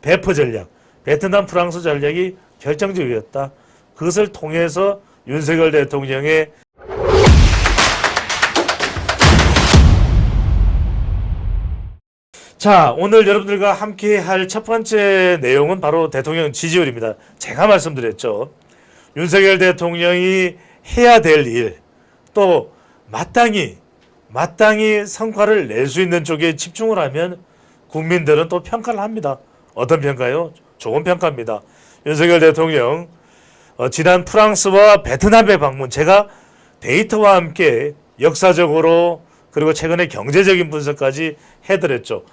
베프 전략, 베트남 프랑스 전략이 결정적이었다. 그것을 통해서 윤석열 대통령의 자, 오늘 여러분들과 함께 할 첫 번째 내용은 바로 대통령 지지율입니다. 제가 말씀드렸죠. 윤석열 대통령이 해야 될 일, 또 마땅히 성과를 낼 수 있는 쪽에 집중을 하면 국민들은 또 평가를 합니다. 어떤 평가요? 좋은 평가입니다. 윤석열 대통령 지난 프랑스와 베트남의 방문, 제가 데이터와 함께 역사적으로 그리고 최근의 경제적인 분석까지 해드렸죠.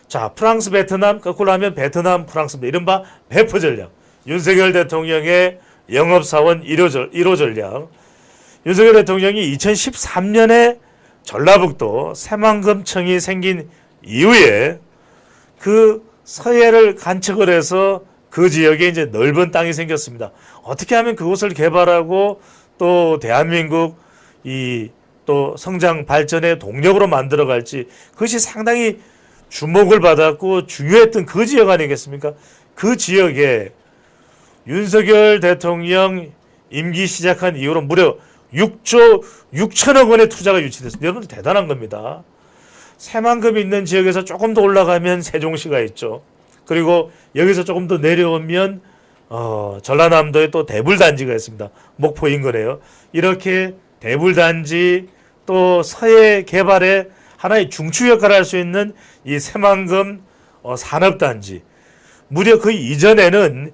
자, 프랑스, 베트남, 거꾸로 하면 베트남, 프랑스입니다. 이른바 베프 전략. 윤석열 대통령의 영업사원 1호 전략. 윤석열 대통령이 2013년에 전라북도 새만금청이 생긴 이후에 그 서해를 간척을 해서 그 지역에 이제 넓은 땅이 생겼습니다. 어떻게 하면 그곳을 개발하고 또 대한민국 또 성장 발전의 동력으로 만들어갈지, 그것이 상당히 주목을 받았고 중요했던 그 지역 아니겠습니까? 그 지역에 윤석열 대통령 임기 시작한 이후로 무려 6조 6천억 원의 투자가 유치됐습니다. 여러분들 대단한 겁니다. 새만금이 있는 지역에서 조금 더 올라가면 세종시가 있죠. 그리고 여기서 조금 더 내려오면 전라남도에 또 대불단지가 있습니다. 목포 인근에요. 이렇게 대불단지 또 서해 개발에 하나의 중추 역할을 할 수 있는 이 새만금 산업단지. 무려 그 이전에는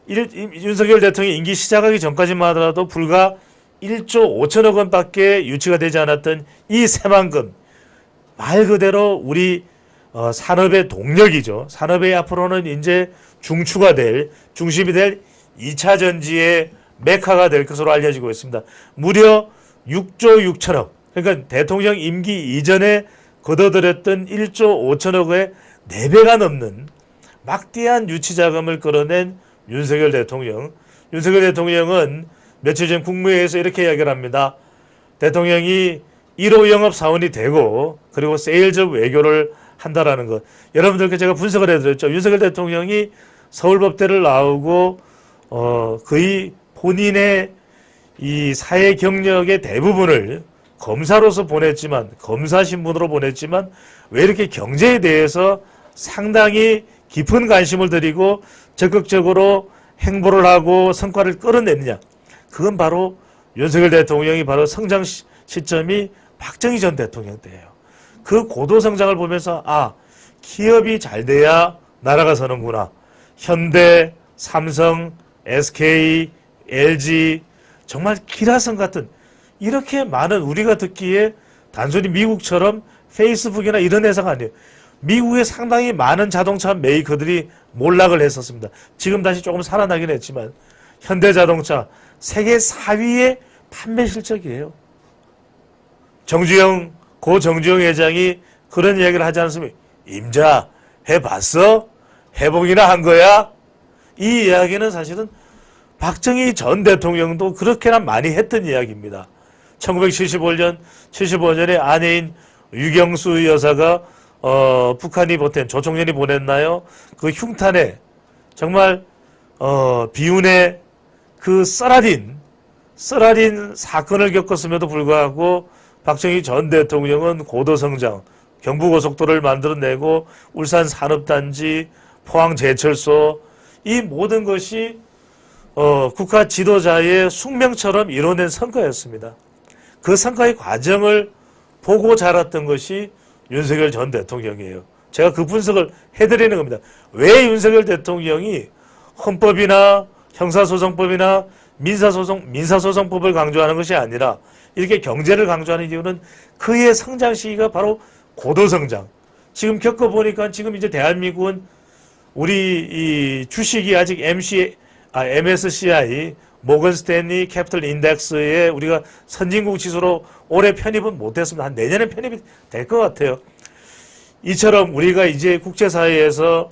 윤석열 대통령이 임기 시작하기 전까지만 하더라도 불과 1조 5천억 원밖에 유치가 되지 않았던 이 새만금. 말 그대로 우리 산업의 동력이죠. 산업의 앞으로는 이제 중심이 될 2차 전지의 메카가 될 것으로 알려지고 있습니다. 무려 6조 6천억. 그러니까 대통령 임기 이전에 거둬들였던 1조 5천억의 4배가 넘는 막대한 유치 자금을 끌어낸 윤석열 대통령. 윤석열 대통령은 며칠 전 국무회의에서 이렇게 이야기를 합니다. 대통령이 1호 영업 사원이 되고 그리고 세일즈 외교를 한다라는 것. 여러분들께 제가 분석을 해드렸죠. 윤석열 대통령이 서울법대를 나오고 거의 본인의 이 사회 경력의 대부분을 검사로서 보냈지만, 검사 신분으로 보냈지만 왜 이렇게 경제에 대해서 상당히 깊은 관심을 들이고 적극적으로 행보를 하고 성과를 끌어내느냐. 그건 바로 윤석열 대통령이 바로 성장 시점이 박정희 전 대통령 때예요. 그 고도 성장을 보면서 기업이 잘 돼야 나라가 서는구나. 현대, 삼성, SK, LG 정말 기라성 같은 이렇게 많은 우리가 듣기에 단순히 미국처럼 페이스북이나 이런 회사가 아니에요. 미국에 상당히 많은 자동차 메이커들이 몰락을 했었습니다. 지금 다시 조금 살아나긴 했지만 현대자동차 세계 4위의 판매 실적이에요. 고 정주영 회장이 그런 이야기를 하지 않습니까? 임자 해봤어? 회복이나 한 거야? 이 이야기는 사실은 박정희 전 대통령도 그렇게나 많이 했던 이야기입니다. 1975년에 아내인 유경수 여사가 북한이 보낸 조총련이 보냈나요? 그 흉탄에 정말 비운의 그 쓰라린 사건을 겪었음에도 불구하고 박정희 전 대통령은 고도성장, 경부고속도로를 만들어내고 울산 산업단지, 포항제철소 이 모든 것이 국가 지도자의 숙명처럼 이뤄낸 성과였습니다. 그 성과의 과정을 보고 자랐던 것이 윤석열 전 대통령이에요. 제가 그 분석을 해드리는 겁니다. 왜 윤석열 대통령이 헌법이나 형사소송법이나 민사소송법을 강조하는 것이 아니라 이렇게 경제를 강조하는 이유는 그의 성장 시기가 바로 고도성장. 지금 겪어보니까 지금 이제 대한민국은 우리 이 주식이 아직 MSCI 모건 스탠리 캐피털 인덱스에 우리가 선진국 지수로 올해 편입은 못했습니다. 한 내년에 편입이 될 것 같아요. 이처럼 우리가 이제 국제사회에서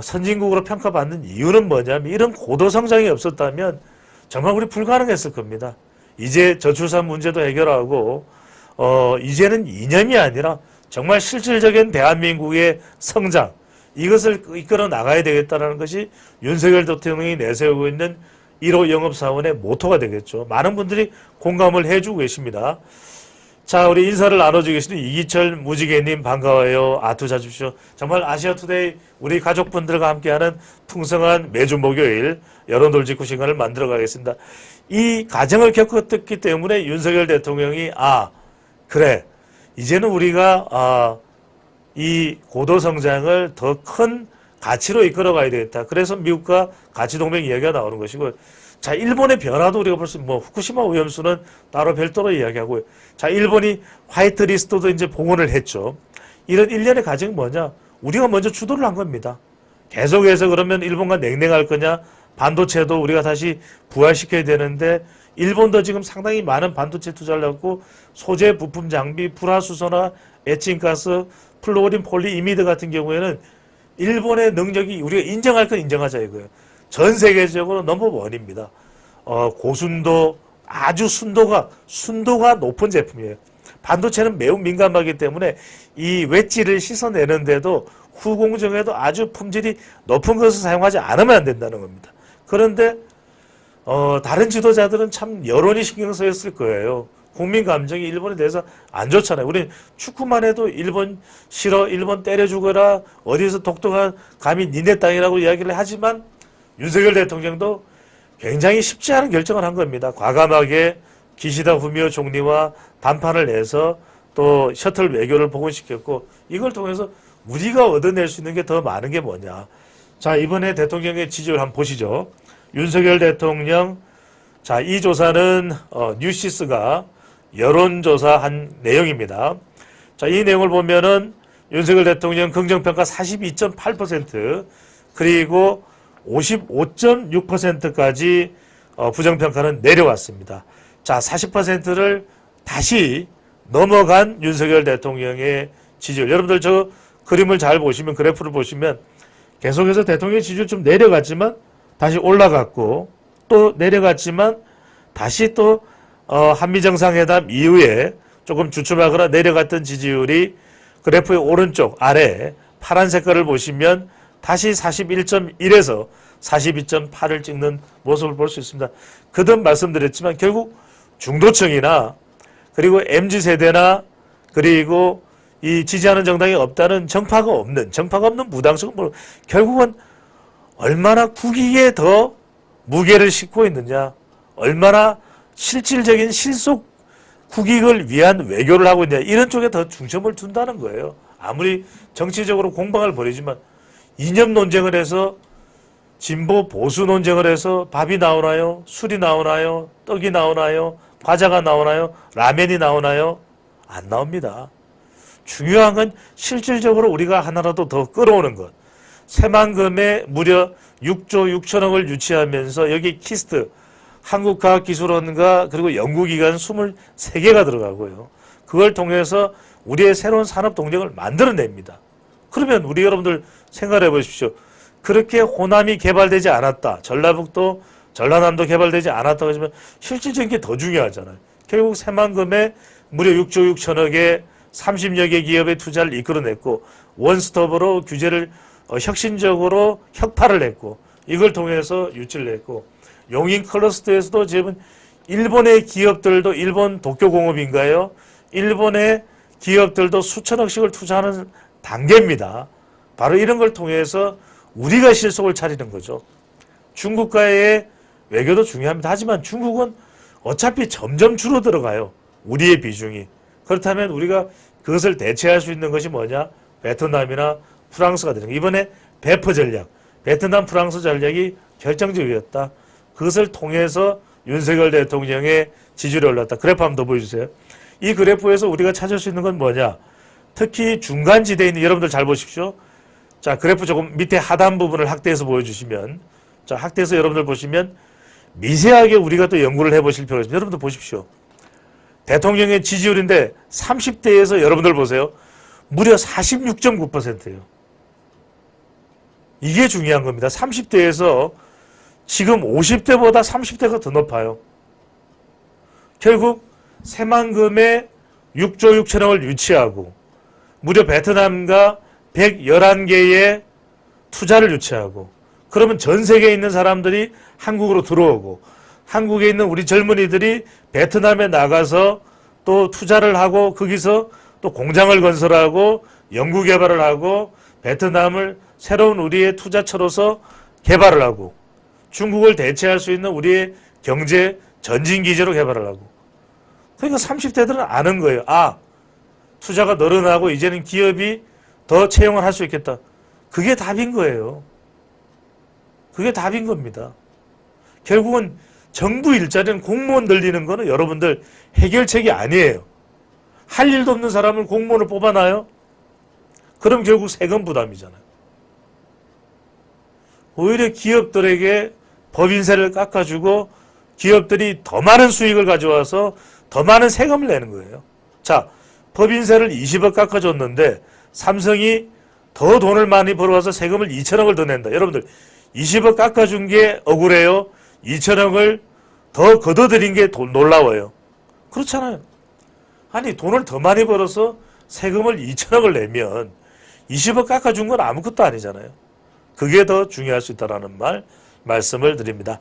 선진국으로 평가받는 이유는 뭐냐면 이런 고도성장이 없었다면 정말 우리 불가능했을 겁니다. 이제 저출산 문제도 해결하고 이제는 이념이 아니라 정말 실질적인 대한민국의 성장, 이것을 이끌어 나가야 되겠다는 것이 윤석열 대통령이 내세우고 있는 1호 영업사원의 모토가 되겠죠. 많은 분들이 공감을 해주고 계십니다. 자, 우리 인사를 나눠주고 계시는 이기철 무지개님 반가워요. 아투 자주십시오. 정말 아시아투데이 우리 가족분들과 함께하는 풍성한 매주 목요일 여론돌직구 시간을 만들어 가겠습니다. 이 과정을 겪었기 때문에 윤석열 대통령이 그래 이제는 우리가 이 고도성장을 더 큰 가치로 이끌어가야 되겠다. 그래서 미국과 가치동맹 이야기가 나오는 것이고, 자, 일본의 변화도 우리가 벌써 후쿠시마 오염수는 따로 별도로 이야기하고요. 자, 일본이 화이트리스트도 이제 복원을 했죠. 이런 일련의 과정이 뭐냐? 우리가 먼저 주도를 한 겁니다. 계속해서 그러면 일본과 냉랭할 거냐? 반도체도 우리가 다시 부활시켜야 되는데, 일본도 지금 상당히 많은 반도체 투자를 했고, 소재, 부품, 장비, 불화수소나 에칭가스, 플루오린, 폴리이미드 같은 경우에는 일본의 능력이 우리가 인정할 건 인정하자 이거예요. 전 세계적으로 넘버원입니다. 고순도, 아주 순도가 높은 제품이에요. 반도체는 매우 민감하기 때문에 이 웨지를 씻어내는데도 후공정에도 아주 품질이 높은 것을 사용하지 않으면 안 된다는 겁니다. 그런데 다른 지도자들은 참 여론이 신경 쓰였을 거예요. 국민 감정이 일본에 대해서 안 좋잖아요. 우리 축구만 해도 일본 싫어, 일본 때려 죽어라, 어디서 독도가 감히 니네 땅이라고 이야기를 하지만 윤석열 대통령도 굉장히 쉽지 않은 결정을 한 겁니다. 과감하게 기시다 후미오 총리와 담판을 해서 또 셔틀 외교를 복원시켰고, 이걸 통해서 우리가 얻어낼 수 있는 게 더 많은 게 뭐냐. 자, 이번에 대통령의 지지율 한번 보시죠. 윤석열 대통령, 자, 이 조사는 뉴시스가 여론조사한 내용입니다. 자, 이 내용을 보면은 윤석열 대통령 긍정평가 42.8%, 그리고 55.6%까지 부정평가는 내려왔습니다. 자, 40%를 다시 넘어간 윤석열 대통령의 지지율. 여러분들 저 그림을 잘 보시면, 그래프를 보시면 계속해서 대통령의 지지율 좀 내려갔지만 다시 올라갔고, 또 내려갔지만 다시 또 한미정상회담 이후에 조금 주춤하거나 내려갔던 지지율이 그래프의 오른쪽 아래 파란 색깔을 보시면 다시 41.1에서 42.8을 찍는 모습을 볼 수 있습니다. 거듭 말씀드렸지만 결국 중도층이나 그리고 MZ세대나 그리고 이 지지하는 정당이 없다는 정파가 없는 무당층은 결국은 얼마나 국익에 더 무게를 싣고 있느냐, 얼마나 실질적인 실속 국익을 위한 외교를 하고 있냐, 이런 쪽에 더 중점을 둔다는 거예요. 아무리 정치적으로 공방을 벌이지만 이념 논쟁을 해서 진보 보수 논쟁을 해서 밥이 나오나요? 술이 나오나요? 떡이 나오나요? 과자가 나오나요? 라면이 나오나요? 안 나옵니다. 중요한 건 실질적으로 우리가 하나라도 더 끌어오는 것. 새만금에 무려 6조 6천억을 유치하면서 여기 키스트, 한국과학기술원과 그리고 연구기관 23개가 들어가고요. 그걸 통해서 우리의 새로운 산업 동력을 만들어냅니다. 그러면 우리 여러분들 생각해 보십시오. 그렇게 호남이 개발되지 않았다, 전라북도, 전라남도 개발되지 않았다고 하지만 실질적인 게 더 중요하잖아요. 결국 새만금에 무려 6조 6천억의 30여 개 기업의 투자를 이끌어냈고, 원스톱으로 규제를 혁신적으로 혁파를 냈고, 이걸 통해서 유치를 했고, 용인 클러스터에서도 지금 일본의 기업들도, 일본 도쿄공업인가요? 일본의 기업들도 수천억씩을 투자하는 단계입니다. 바로 이런 걸 통해서 우리가 실속을 차리는 거죠. 중국과의 외교도 중요합니다. 하지만 중국은 어차피 점점 줄어들어가요. 우리의 비중이. 그렇다면 우리가 그것을 대체할 수 있는 것이 뭐냐? 베트남이나 프랑스가 되는 거예요. 이번에 베프 전략, 베트남 프랑스 전략이 결정적이었다. 그것을 통해서 윤석열 대통령의 지지율이 올랐다. 그래프 한번 더 보여주세요. 이 그래프에서 우리가 찾을 수 있는 건 뭐냐? 특히 중간지대에 있는, 여러분들 잘 보십시오. 자, 그래프 조금 밑에 하단 부분을 확대해서 보여주시면, 자, 확대해서 여러분들 보시면 미세하게 우리가 또 연구를 해보실 필요가 있습니다. 여러분들 보십시오. 대통령의 지지율인데 30대에서 여러분들 보세요. 무려 46.9%예요. 이게 중요한 겁니다. 30대에서 지금 50대보다 30대가 더 높아요. 결국 새만금에 6조 6천억을 유치하고 무려 베트남과 111개의 투자를 유치하고 그러면 전 세계에 있는 사람들이 한국으로 들어오고 한국에 있는 우리 젊은이들이 베트남에 나가서 또 투자를 하고 거기서 또 공장을 건설하고 연구 개발을 하고 베트남을 새로운 우리의 투자처로서 개발을 하고 중국을 대체할 수 있는 우리의 경제 전진기지로 개발을 하고 그러니까 30대들은 아는 거예요. 아, 투자가 늘어나고 이제는 기업이 더 채용을 할 수 있겠다. 그게 답인 거예요. 그게 답인 겁니다. 결국은 정부 일자리는 공무원 늘리는 거는 여러분들 해결책이 아니에요. 할 일도 없는 사람을 공무원을 뽑아놔요? 그럼 결국 세금 부담이잖아요. 오히려 기업들에게 법인세를 깎아주고 기업들이 더 많은 수익을 가져와서 더 많은 세금을 내는 거예요. 자, 법인세를 20억 깎아줬는데 삼성이 더 돈을 많이 벌어와서 세금을 2천억을 더 낸다. 여러분들 20억 깎아준 게 억울해요? 2천억을 더 걷어들인 게 놀라워요? 그렇잖아요. 아니 돈을 더 많이 벌어서 세금을 2천억을 내면 20억 깎아준 건 아무것도 아니잖아요. 그게 더 중요할 수 있다는 말씀을 드립니다.